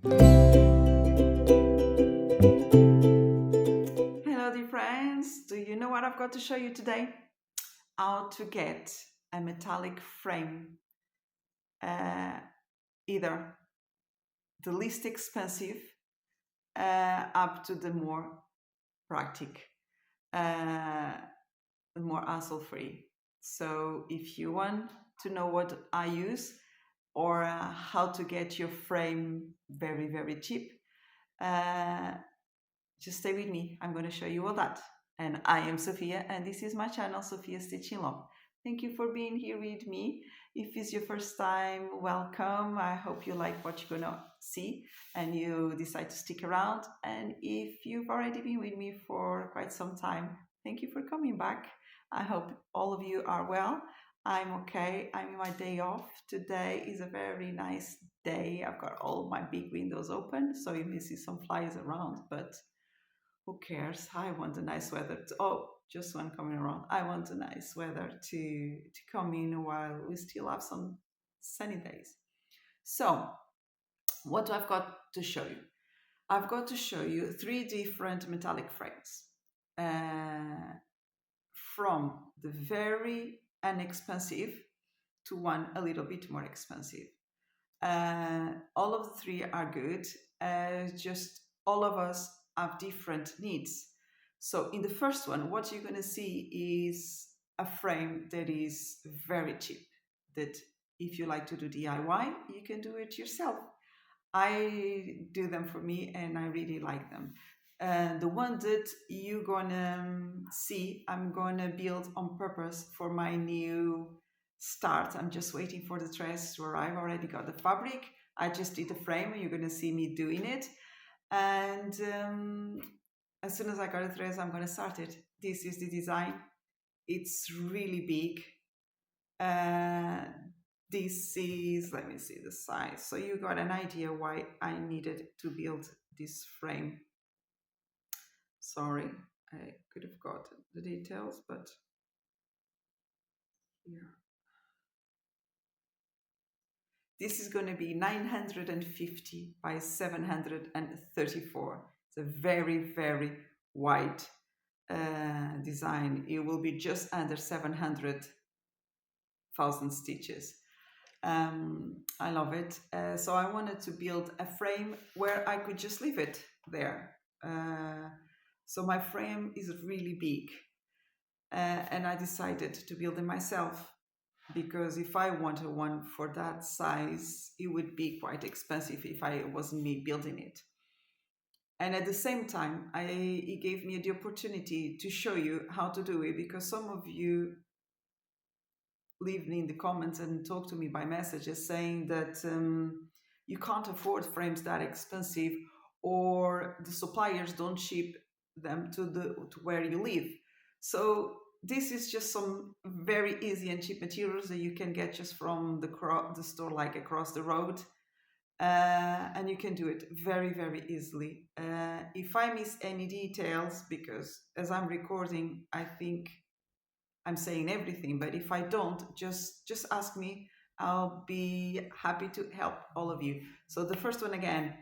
Hello, dear friends. Do you know what I've got to show you today? How to get a metallic frame, uh, either the least expensive up to the more practical, uh, more hassle-free. So, if you want to know what I use or how to get your frame very, very cheap, uh, just stay with me. I'm going to show you all that. And I am Sophia, and this is my channel, Sophia Stitch in Love. Thank you for being here with me. If it's your first time, welcome. I hope you like what you're going to see and you decide to stick around. And if you've already been with me for quite some time, thank you for coming back. I hope all of you are well. I'm okay. I'm in my day off. Today is a very nice day. I've got all my big windows open, so you may see some flies around, but who cares? I want the nice weather. Just one coming around. I want the nice weather to come in while we still have some sunny days. So, what do I've got to show you? I've got to show you three different metallic frames, uh, from the very inexpensive to one a little bit more expensive. All of the three are good. Just all of us have different needs. So in the first one, what you're going to see is a frame that is very cheap. That if you like to do DIY, you can do it yourself. I do them for me, and I really like them. The one that you're gonna see, I'm gonna build on purpose for my new start. I'm just waiting for the dress to arrive. I already got the fabric. I just did the frame, and you're gonna see me doing it. And as soon as I got the dress, I'm gonna start it. This is the design. It's really big. Uh, this is, let me see the size. So you got an idea why I needed to build this frame. Sorry, I could have got the details, but here. This is going to be 950 by 734. It's a very, very wide design. It will be just under 700,000 stitches. I love it. So I wanted to build a frame where I could just leave it there. So my frame is really big, and I decided to build it myself because if I wanted one for that size, it would be quite expensive if I wasn't me building it. And at the same time, it gave me the opportunity to show you how to do it, because some of you leave me in the comments and talk to me by messages saying that you can't afford frames that expensive, or the suppliers don't ship them to where you live. So this is just some very easy and cheap materials that you can get just from the store, like across the road. And you can do it very, very easily. If I miss any details, because as I'm recording, I think I'm saying everything, but if I don't, just ask me. I'll be happy to help all of you. So the first one again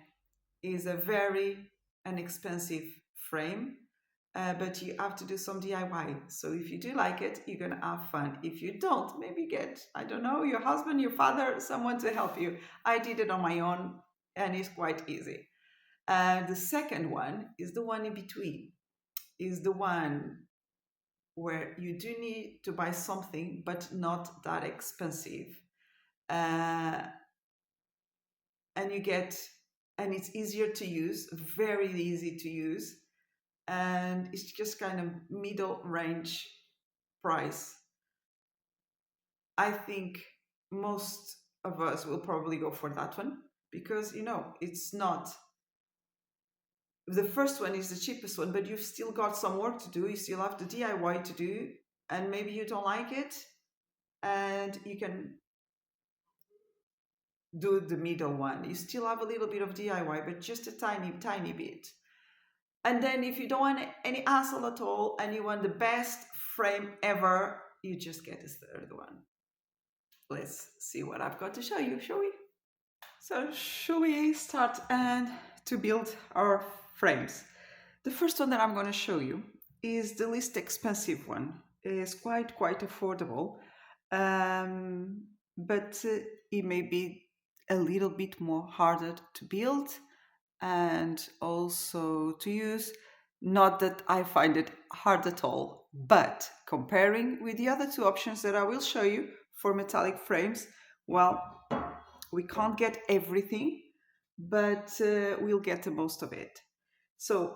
is a very inexpensive frame, but you have to do some DIY. So if you do like it, you're gonna have fun. If you don't, maybe get, I don't know, your husband, your father, someone to help you. I did it on my own, and it's quite easy. The second one is the one in between. Is the one where you do need to buy something, but not that expensive. Uh, and you get, and it's easier to use, very easy to use. And it's just kind of middle range price. I think most of us will probably go for that one because, it's not, the first one is the cheapest one, but you've still got some work to do. You still have the DIY to do, and maybe you don't like it, and you can do the middle one. You still have a little bit of DIY, but just a tiny, tiny bit. And then if you don't want any hassle at all and you want the best frame ever, you just get this third one. Let's see what I've got to show you, shall we? So shall we start and to build our frames? The first one that I'm going to show you is the least expensive one. It's quite affordable, um, but it may be a little bit more harder to build and also to use. Not that I find it hard at all, but comparing with the other two options that I will show you for metallic frames, well, we can't get everything, but we'll get the most of it. So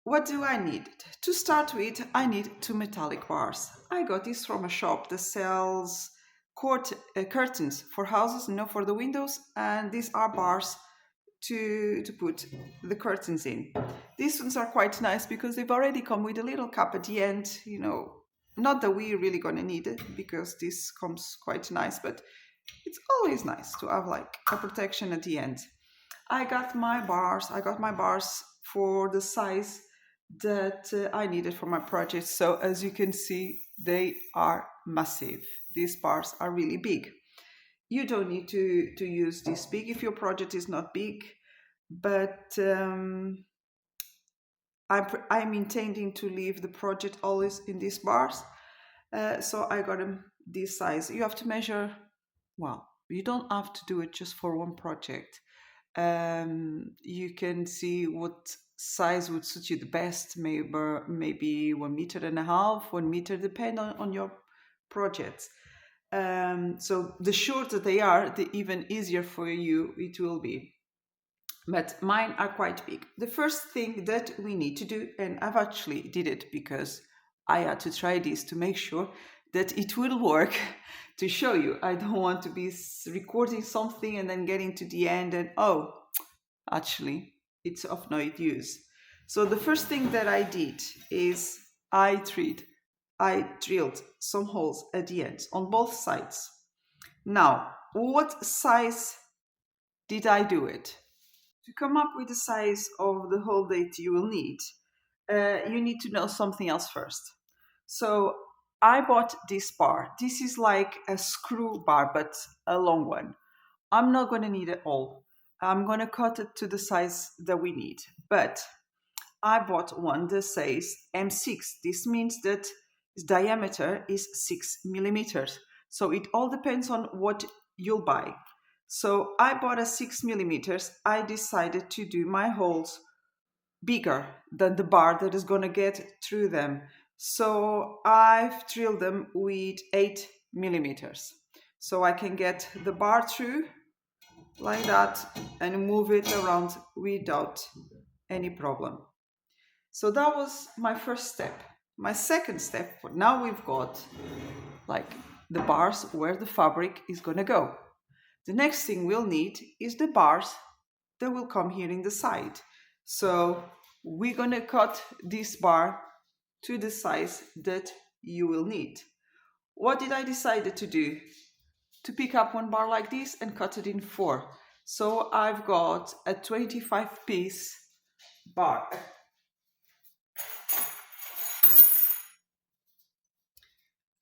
what do I need? To start with, I need two metallic bars. I got this from a shop that sells curtains for houses, for the windows, and these are bars to put the curtains in. These ones are quite nice because they've already come with a little cap at the end, not that we're really going to need it because this comes quite nice, but it's always nice to have like a protection at the end. I got my bars for the size that I needed for my project. So as you can see, they are massive. These bars are really big. You don't need to use this big if your project is not big, but I'm intending to leave the project always in these bars. So I got them this size. You have to measure, well, you don't have to do it just for one project. You can see what size would suit you the best, maybe 1.5 meters, 1 meter, depend on your projects. So the shorter they are, the even easier for you it will be. But mine are quite big. The first thing that we need to do, and I've actually did it because I had to try this to make sure that it will work to show you. I don't want to be recording something and then getting to the end and actually it's of no use. So the first thing that I did is I drilled some holes at the ends on both sides. Now, what size did I do it? To come up with the size of the hole that you will need, you need to know something else first. So I bought this bar. This is like a screw bar, but a long one. I'm not going to need it all. I'm going to cut it to the size that we need. But I bought one that says M6. This means that its diameter is 6 millimeters. So it all depends on what you'll buy. So I bought a 6 millimeters. I decided to do my holes bigger than the bar that is going to get through them. So I've drilled them with 8 millimeters. So I can get the bar through like that and move it around without any problem. So that was my first step. My second step, now we've got like the bars where the fabric is going to go. The next thing we'll need is the bars that will come here in the side. So we're going to cut this bar to the size that you will need. What did I decide to do? To pick up one bar like this and cut it in 4. So I've got a 25 piece bar.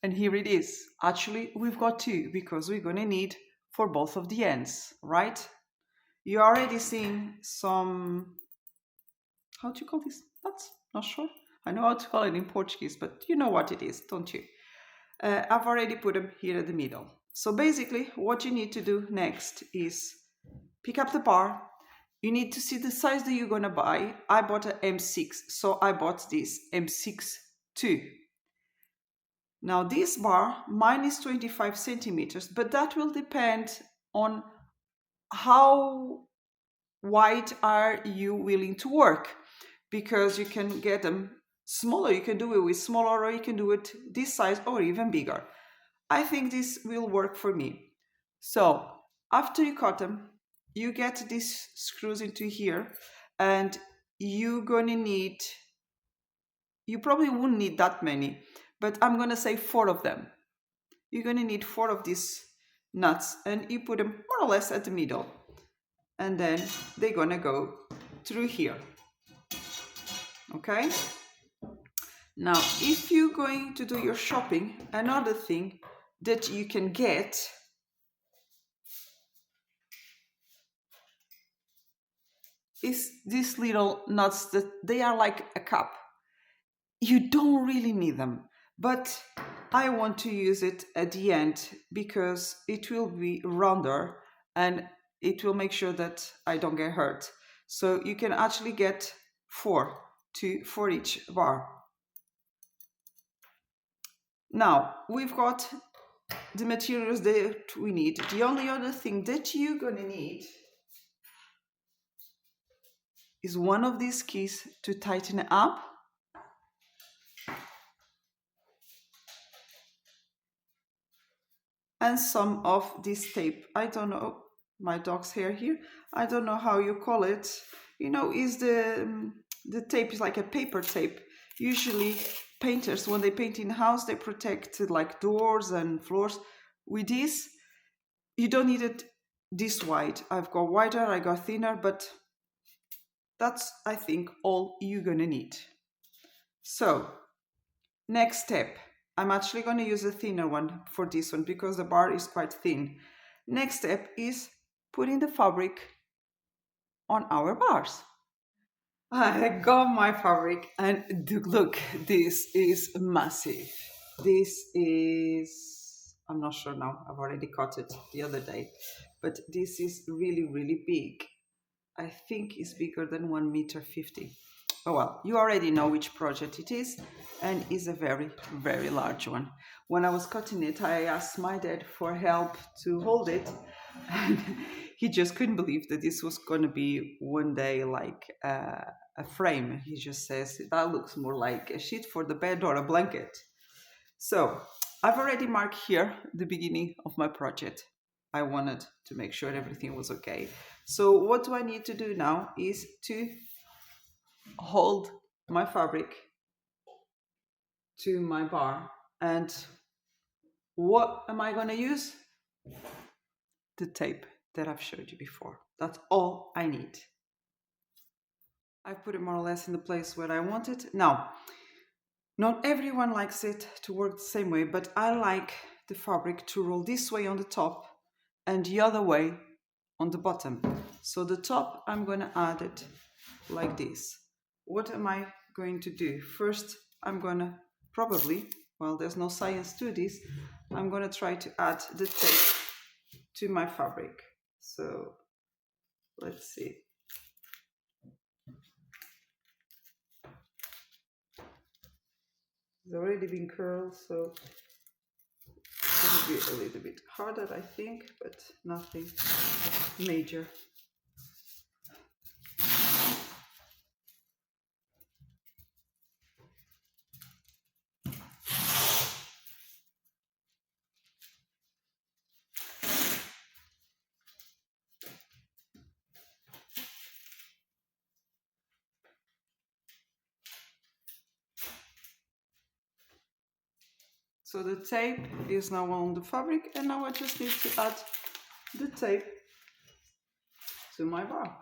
And here it is. Actually, we've got 2 because we're going to need for both of the ends, right? You're already seeing some, how do you call this? That's not sure. I know how to call it in Portuguese, but you know what it is, don't you? I've already put them here at the middle. So basically, what you need to do next is pick up the bar. You need to see the size that you're going to buy. I bought an M6, so I bought this M6 too. Now this bar, mine is 25 centimeters, but that will depend on how wide are you willing to work, because you can get them smaller. You can do it with smaller, or you can do it this size or even bigger. I think this will work for me. So after you cut them, you get these screws into here, and you're gonna need, you probably won't need that many, but I'm gonna say 4 of them. You're gonna need 4 of these nuts, and you put them more or less at the middle, and then they're gonna go through here. Okay? Now, if you're going to do your shopping, another thing that you can get is these little knots that they are like a cup. You don't really need them, but I want to use it at the end because it will be rounder and it will make sure that I don't get hurt. So you can actually get for each bar. Now we've got the materials that we need. The only other thing that you're gonna need is one of these keys to tighten it up, and some of this tape. I don't know, my dog's hair here. I don't know how you call it. You know, is the tape is like a paper tape. Usually painters, when they paint in house, they protect like doors and floors. With this, you don't need it this wide. I've got wider, I got thinner, but that's, I think, all you're gonna need. So next step, I'm actually going to use a thinner one for this one because the bar is quite thin. Next step is putting the fabric on our bars. I got my fabric and look, this is massive. This is, I'm not sure now, I've already cut it the other day, but this is really, really big. I think it's bigger than 1.50 meters. Oh well, you already know which project it is, and it's a very, very large one. When I was cutting it, I asked my dad for help to hold it, and he just couldn't believe that this was going to be one day like a frame. He just says, that looks more like a sheet for the bed or a blanket. So I've already marked here the beginning of my project. I wanted to make sure everything was okay. So what do I need to do now is to hold my fabric to my bar. And what am I going to use? The tape that I've showed you before. That's all I need. I've put it more or less in the place where I want it. Now, not everyone likes it to work the same way, but I like the fabric to roll this way on the top and the other way on the bottom. So the top, I'm going to add it like this. What am I going to do? First, I'm going to probably, well, there's no science to this, I'm going to try to add the tape to my fabric. So let's see. It's already been curled, so it's going to be a little bit harder, I think, but nothing major. So the tape is now on the fabric, and now I just need to add the tape to my bar.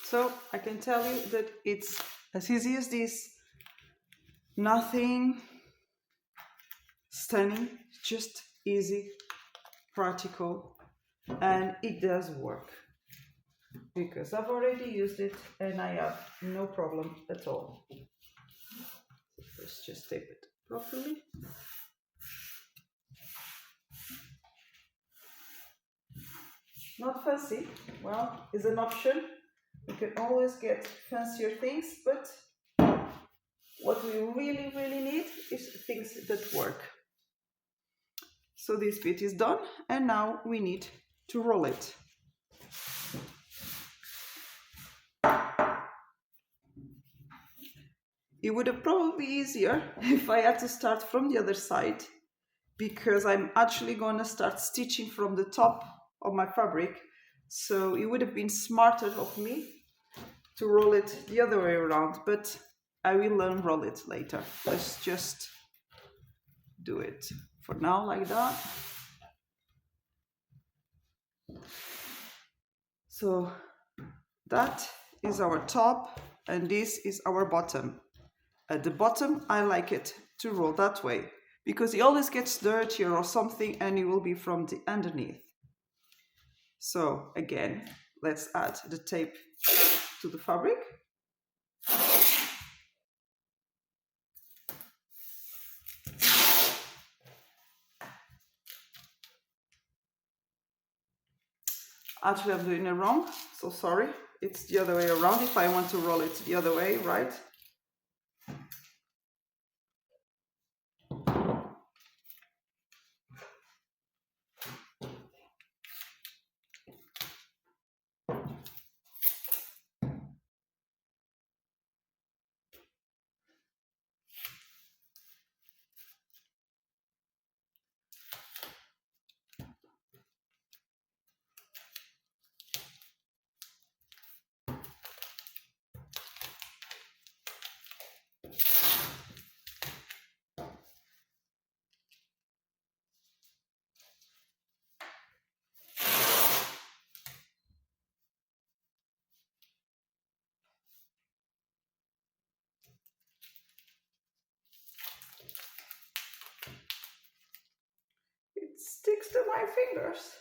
So I can tell you that it's as easy as this. Nothing stunning, just easy, practical, and it does work because I've already used it and I have no problem at all. Let's just tape it properly. Not fancy, well, is an option. You can always get fancier things, but what we really, really need is things that work. So this bit is done, and now we need to roll it. It would have probably been easier if I had to start from the other side, because I'm actually going to start stitching from the top of my fabric. So it would have been smarter of me to roll it the other way around, but I will unroll it later. Let's just do it for now like that. So that is our top and this is our bottom. At the bottom, I like it to roll that way because it always gets dirtier or something and it will be from the underneath. So again, let's add the tape to the fabric. Actually, I'm doing it wrong, so sorry. It's the other way around if I want to roll it the other way, right? It sticks to my fingers.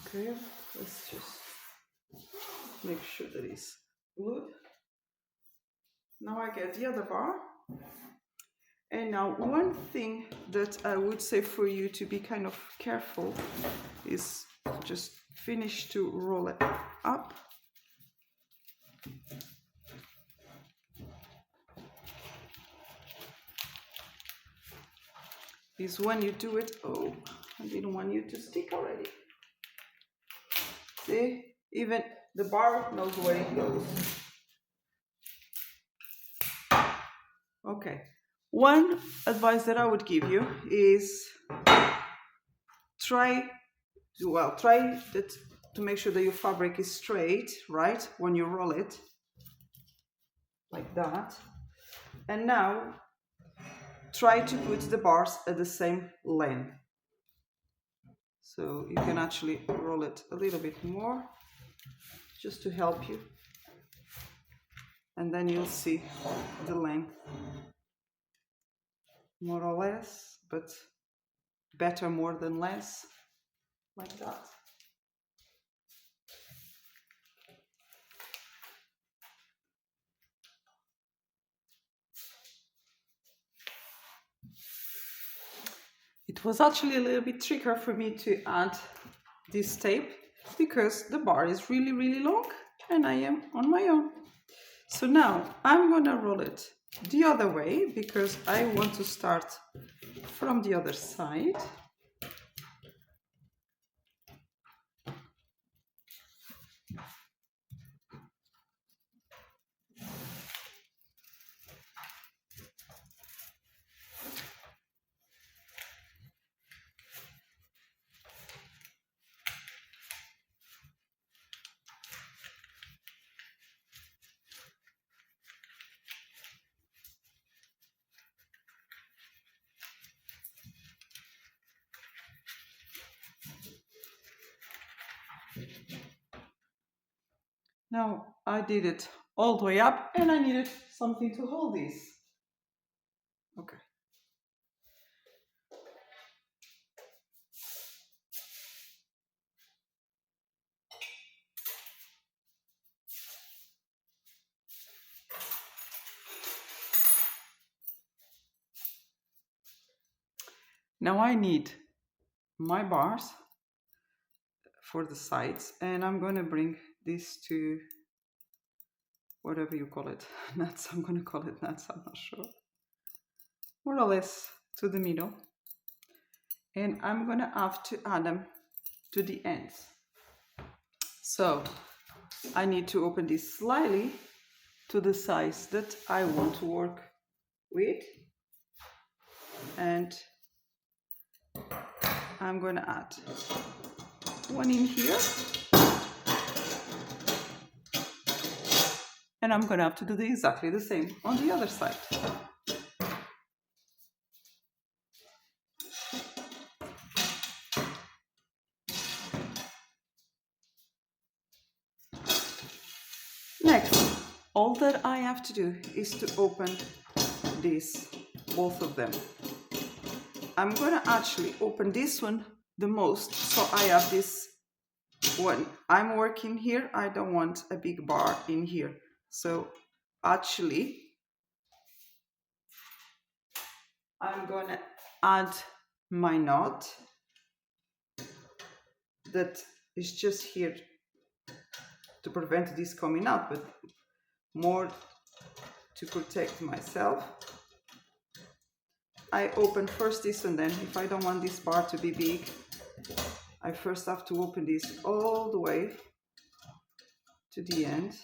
Okay, let's just make sure that it's glued. Now I get the other bar. And now one thing that I would say for you to be kind of careful is just finish to roll it up. Is when you do it, oh, I didn't want you to stick already. See, even the bar knows where it goes. Okay, one advice that I would give you is try that to make sure that your fabric is straight, right? When you roll it, like that. And now try to put the bars at the same length. So you can actually roll it a little bit more just to help you. And then you'll see the length more or less, but better more than less, like that. It was actually a little bit trickier for me to add this tape because the bar is really, really long and I am on my own. So now I'm gonna roll it the other way because I want to start from the other side. Now I did it all the way up and I needed something to hold this. Okay. Now I need my bars for the sides and I'm going to bring this to whatever you call it, nuts, I'm going to call it nuts, I'm not sure. More or less to the middle. And I'm going to have to add them to the ends. So I need to open this slightly to the size that I want to work with, and I'm going to add one in here, and I'm going to have to do exactly the same on the other side. Next, all that I have to do is to open these, both of them. I'm gonna actually open this one the most, so I have this, when I'm working here, I don't want a big bar in here. So actually, I'm gonna add my knot that is just here to prevent this coming out, but more to protect myself. I open first this one, then if I don't want this bar to be big, I first have to open this all the way to the end.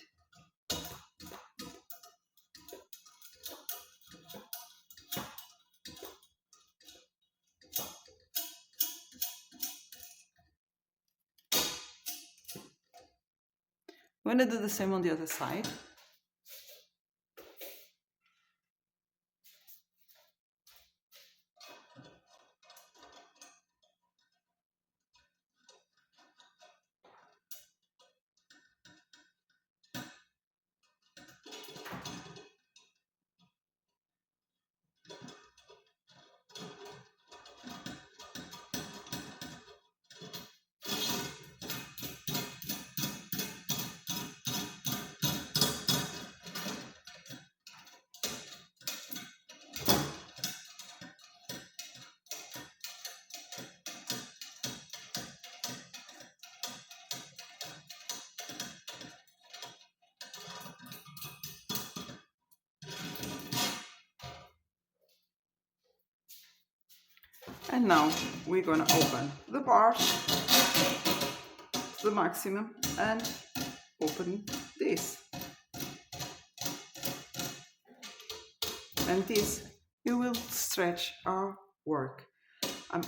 I'm going to do the same on the other side. And now we're going to open the bars to the maximum and open this. And this, it will stretch our work. I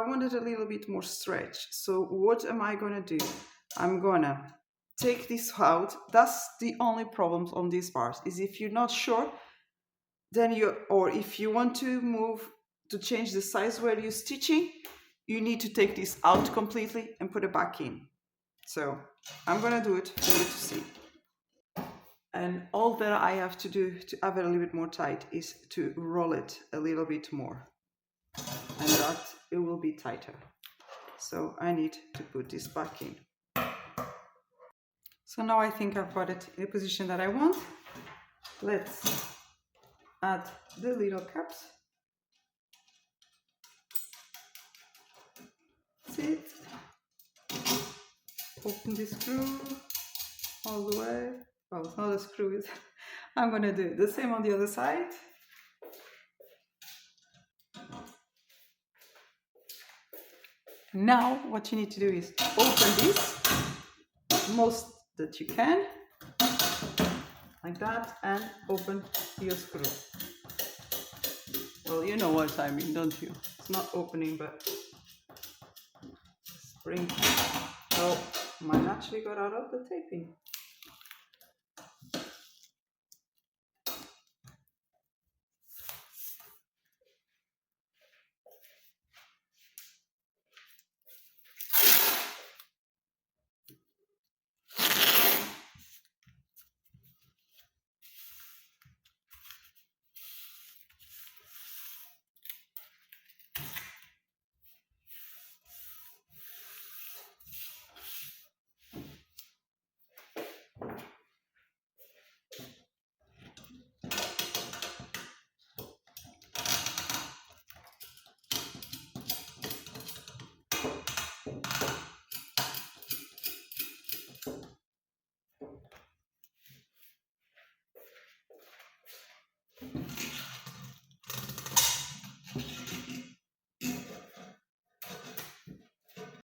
wanted a little bit more stretch. So what am I going to do? I'm going to take this out. That's the only problem on these bars, is if you're not sure, then or if you want to move to change the size where you're stitching, you need to take this out completely and put it back in. So I'm gonna do it for you to see. And all that I have to do to have it a little bit more tight is to roll it a little bit more, and that it will be tighter. So I need to put this back in. So now I think I've got it in the position that I want. Let's add the little caps. Sit. Open the screw all the way. Well, it's not a screw, it's I'm gonna do the same on the other side. Now what you need to do is open this most that you can, like that, and open your screw. Well, you know what I mean, don't you? It's not opening, but spring. Oh, mine actually got out of the taping.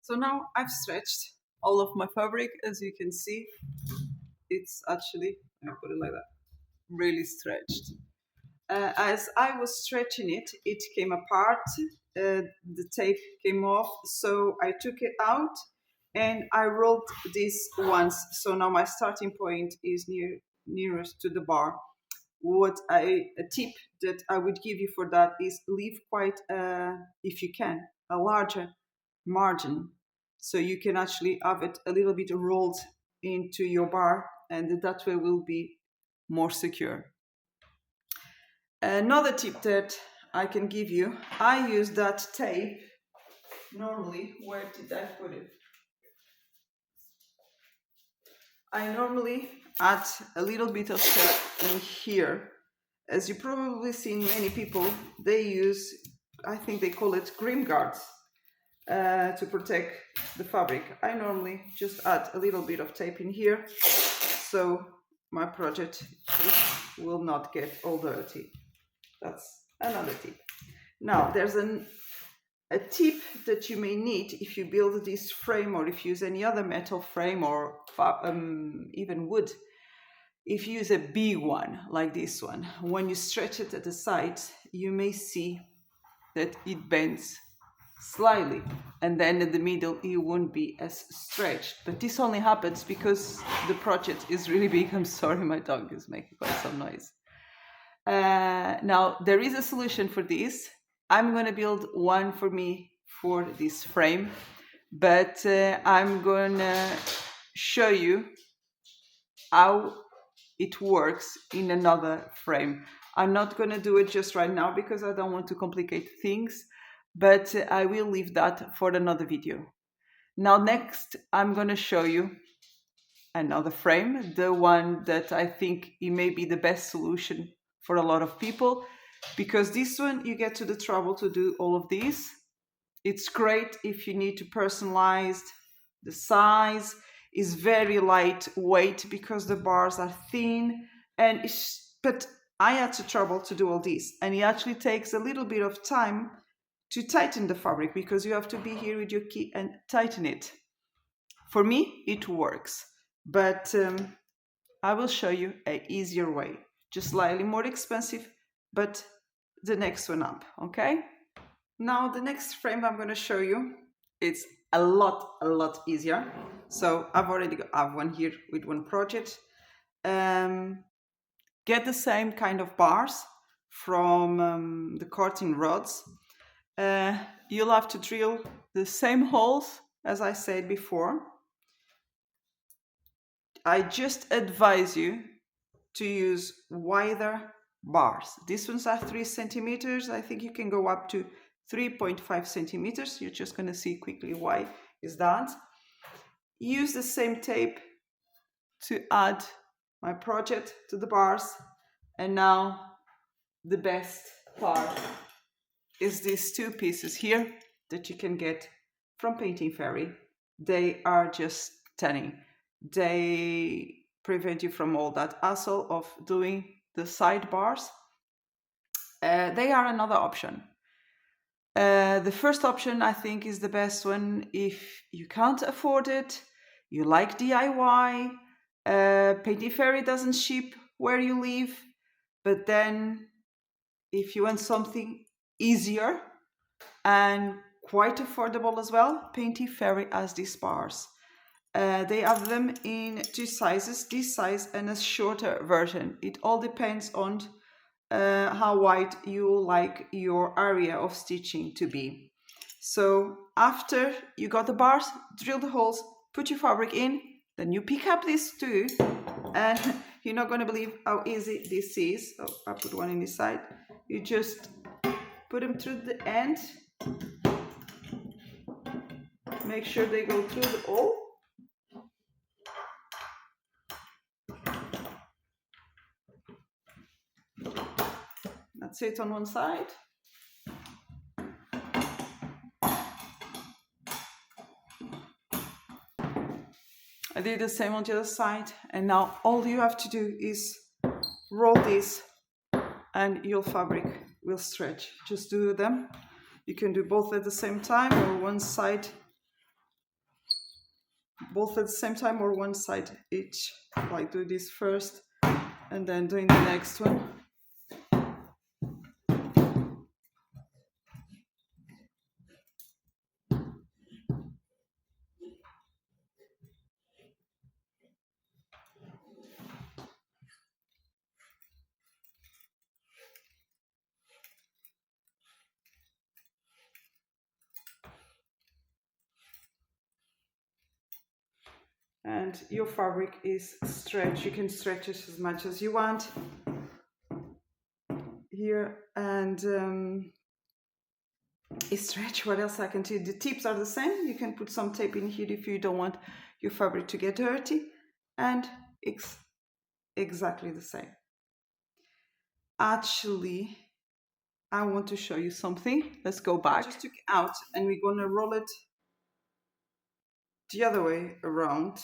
So now I've stretched all of my fabric, as you can see. it's actually, I put it like that, really stretched. As I was stretching it, it came apart, the tape came off, so I took it out and I rolled this once. So now my starting point is nearest to the bar. A tip that I would give you for that is leave quite, if you can, a larger margin, so you can actually have it a little bit rolled into your bar, and that way will be more secure. Another tip that I can give you, I use that tape normally. Where did I put it? I normally add a little bit of tape in here. As you probably seen, many people, they use, I think they call it grim guards, to protect the fabric. I normally just add a little bit of tape in here, so my project will not get all dirty. That's another tip. Now, there's a tip that you may need if you build this frame, or if you use any other metal frame, or even wood. If you use a big one like this one, when you stretch it at the sides, you may see that it bends slightly, and then in the middle it won't be as stretched. But this only happens because the project is really big. I'm sorry, my dog is making quite some noise. Now, there is a solution for this. I'm going to build one for me for this frame, but I'm going to show you how it works in another frame. I'm not going to do it just right now because I don't want to complicate things, but I will leave that for another video. Now, next, I'm going to show you another frame, the one that I think it may be the best solution for a lot of people, because this one you get to the trouble to do all of these. It's great if you need to personalize the size. Is very lightweight because the bars are thin, but I had to trouble to do all this, and it actually takes a little bit of time to tighten the fabric because you have to be here with your key and tighten it. For me, it works, but I will show you an easier way, just slightly more expensive, but the next one up, okay? Now, the next frame I'm going to show you, it's a lot easier. So I've already have one here with one project. Get the same kind of bars from the curtain rods. You'll have to drill the same holes as I said before. I just advise you to use wider bars. These ones are 3 centimeters. I think you can go up to 3.5 centimeters. You're just going to see quickly why is that. Use the same tape to add my project to the bars. And now the best part is these 2 pieces here that you can get from Painting Fairy. They are just stunning. They prevent you from all that hassle of doing the sidebars. They are another option. The first option, I think, is the best one if you can't afford it, you like DIY, Painting Fairy doesn't ship where you live, but then if you want something easier and quite affordable as well, Painting Fairy has these bars. They have them in 2 sizes, this size and a shorter version. It all depends on how wide you like your area of stitching to be. So after you got the bars, drill the holes, put your fabric in, then you pick up these 2, and you're not going to believe how easy this is. Oh, I put one in this side. You just put them through the end, make sure they go through the hole. That's it on one side. I did the same on the other side, and now all you have to do is roll this and your fabric will stretch. Just do them. You can do both at the same time or one side both at the same time or one side each, like do this first and then doing the next one. And your fabric is stretched. You can stretch it as much as you want here. And stretch. What else I can do? The tips are the same. You can put some tape in here if you don't want your fabric to get dirty. And it's exactly the same. Actually, I want to show you something. Let's go back. I just took it out and we're going to roll it the other way around.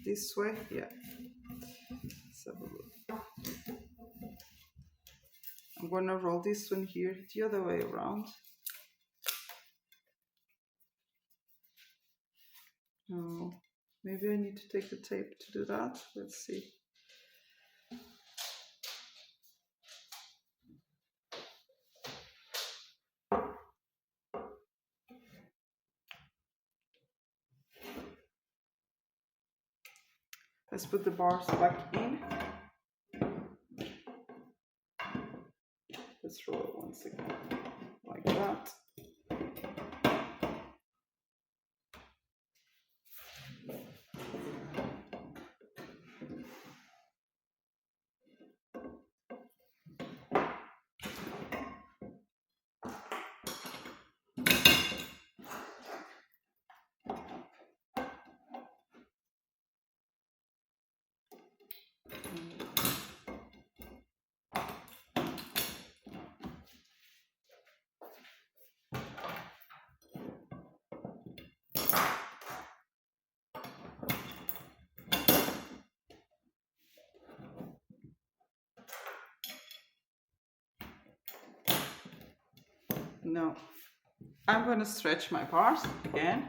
This way, yeah. So I'm going to roll this one here the other way around. Oh, maybe I need to take the tape to do that. Let's see. Let's put the bars back in. Let's roll it once again, like that. No, I'm going to stretch my bars again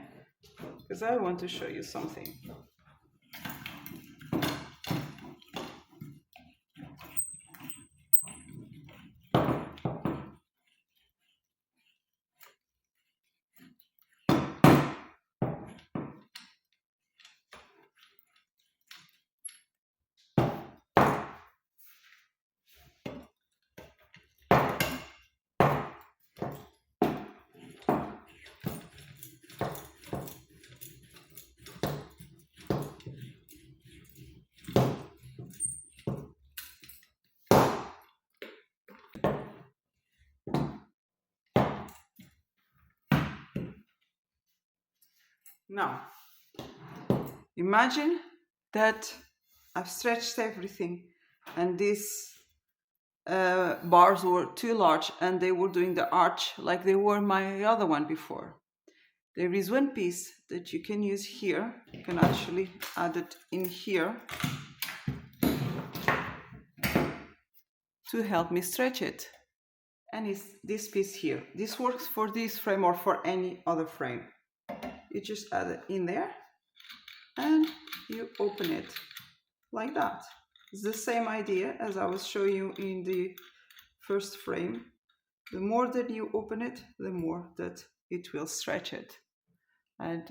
because I want to show you something. Now, imagine that I've stretched everything and these bars were too large and they were doing the arch like they were my other one before. There is one piece that you can use here. You can actually add it in here to help me stretch it. And it's this piece here. This works for this frame or for any other frame. You just add it in there and you open it like that. It's the same idea as I was showing you in the first frame. The more that you open it, the more that it will stretch it. And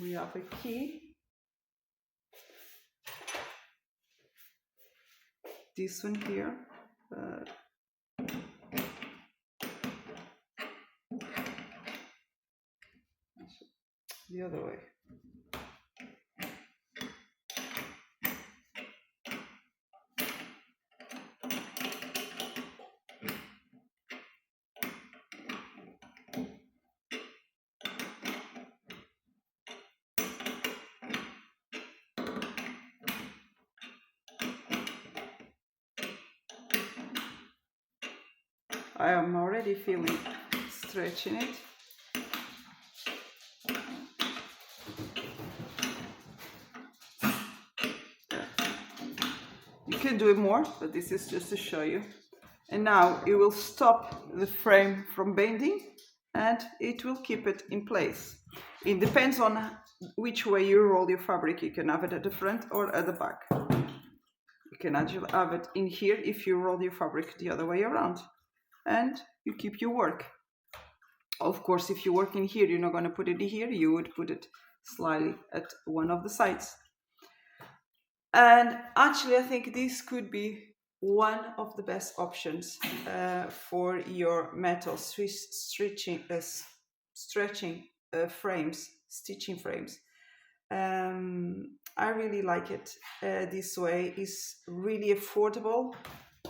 we have a key. This one here. The other way. I am already feeling stretching it. You can do it more, but this is just to show you. And now it will stop the frame from bending and it will keep it in place. It depends on which way you roll your fabric. You can have it at the front or at the back. You can actually have it in here if you roll your fabric the other way around, and you keep your work. Of course, if you work in here, you're not going to put it here. You would put it slightly at one of the sides. And actually, I think this could be one of the best options for your metal stretching frames, stitching frames. I really like it. This way is really affordable,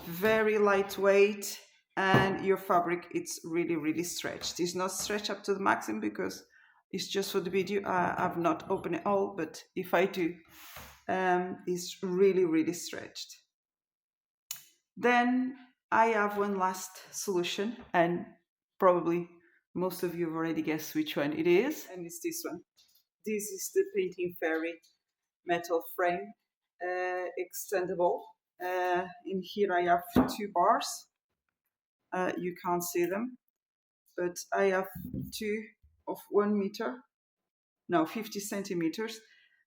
very lightweight, and your fabric it's really stretched. It's not stretched up to the maximum because it's just for the video. I've not opened it all, but if I do, it's really stretched. Then I have one last solution, and probably most of you have already guessed which one it is, and it's this one. This is the Painting Fairy metal frame, extendable. In here I have two bars. You can't see them, but I have two of 1 meter, no, 50 centimeters,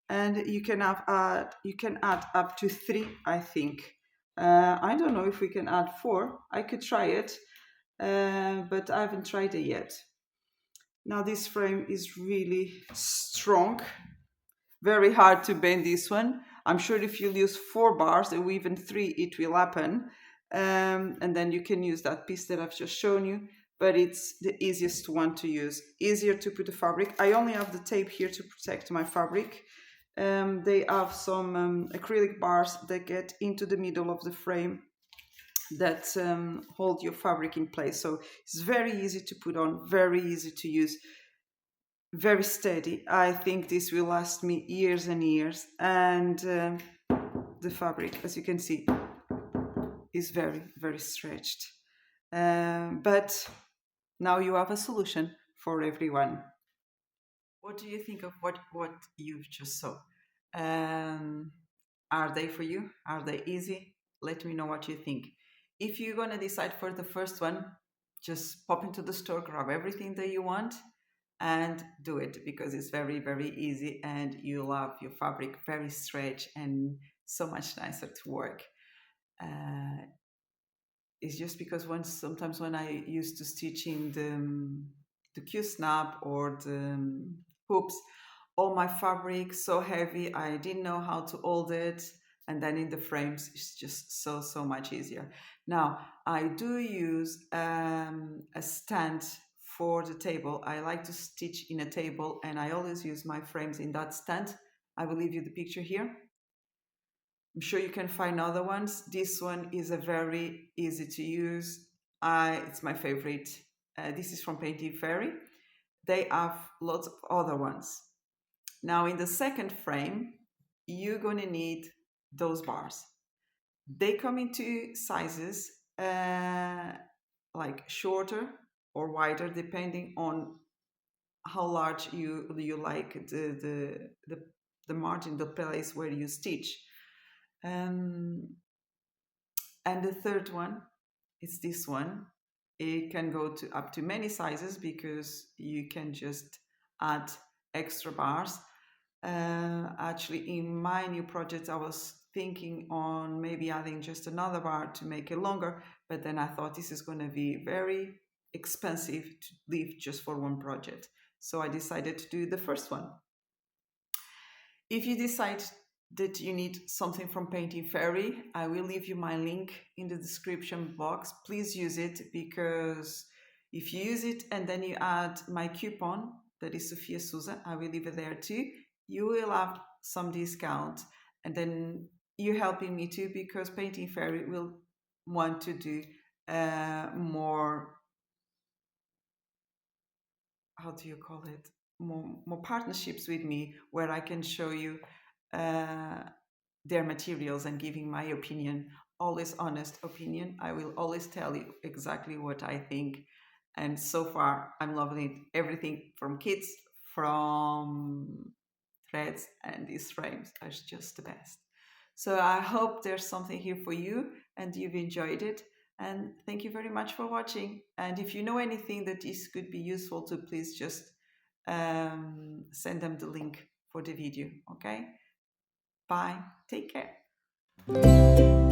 and you can add up to three, I think. I don't know if we can add four. I could try it, but I haven't tried it yet. Now this frame is really strong, very hard to bend this one. I'm sure if you use 4 bars or even 3, it will happen. And then you can use that piece that I've just shown you, but it's the easiest one to use. Easier to put the fabric. I only have the tape here to protect my fabric. They have some acrylic bars that get into the middle of the frame that hold your fabric in place. So it's very easy to put on, very easy to use, very steady. I think this will last me years and years. And the fabric, as you can see, is very stretched. But now you have a solution for everyone. What do you think of what you've just saw? Are they for you? Are they easy? Let me know what you think. If you're gonna decide for the first one, just pop into the store, grab everything that you want, and do it because it's very easy, and you'll have your fabric very stretched and so much nicer to work. It's just because sometimes when I used to stitch in the Q snap or the hoops, all my fabric so heavy, I didn't know how to hold it, and then in the frames it's just so much easier. Now I do use a stand for the table. I like to stitch in a table, and I always use my frames in that stand. I will leave you the picture here. I'm sure you can find other ones. This one is a very easy to use. It's my favorite. This is from Painting Fairy. They have lots of other ones. Now in the second frame, you're going to need those bars. They come in two sizes, like shorter or wider, depending on how large you like the margin, the place where you stitch. And the third one is this one. It can go to up to many sizes because you can just add extra bars. Actually, in my new project, I was thinking on maybe adding just another bar to make it longer, but then I thought this is going to be very expensive to leave just for one project. So I decided to do the first one. If you decide that you need something from Painting Fairy, I will leave you my link in the description box. Please use it, because if you use it and then you add my coupon, that is Sophia Souza, I will leave it there too, you will have some discount, and then you're helping me too, because Painting Fairy will want to do more, how do you call it, more partnerships with me, where I can show you their materials and giving my opinion, always honest opinion. I will always tell you exactly what I think. And so far, I'm loving it. Everything from kits, from threads, and these frames are just the best. So I hope there's something here for you and you've enjoyed it. And thank you very much for watching. And if you know anything that this could be useful to, please just send them the link. for the video. Okay, bye, take care.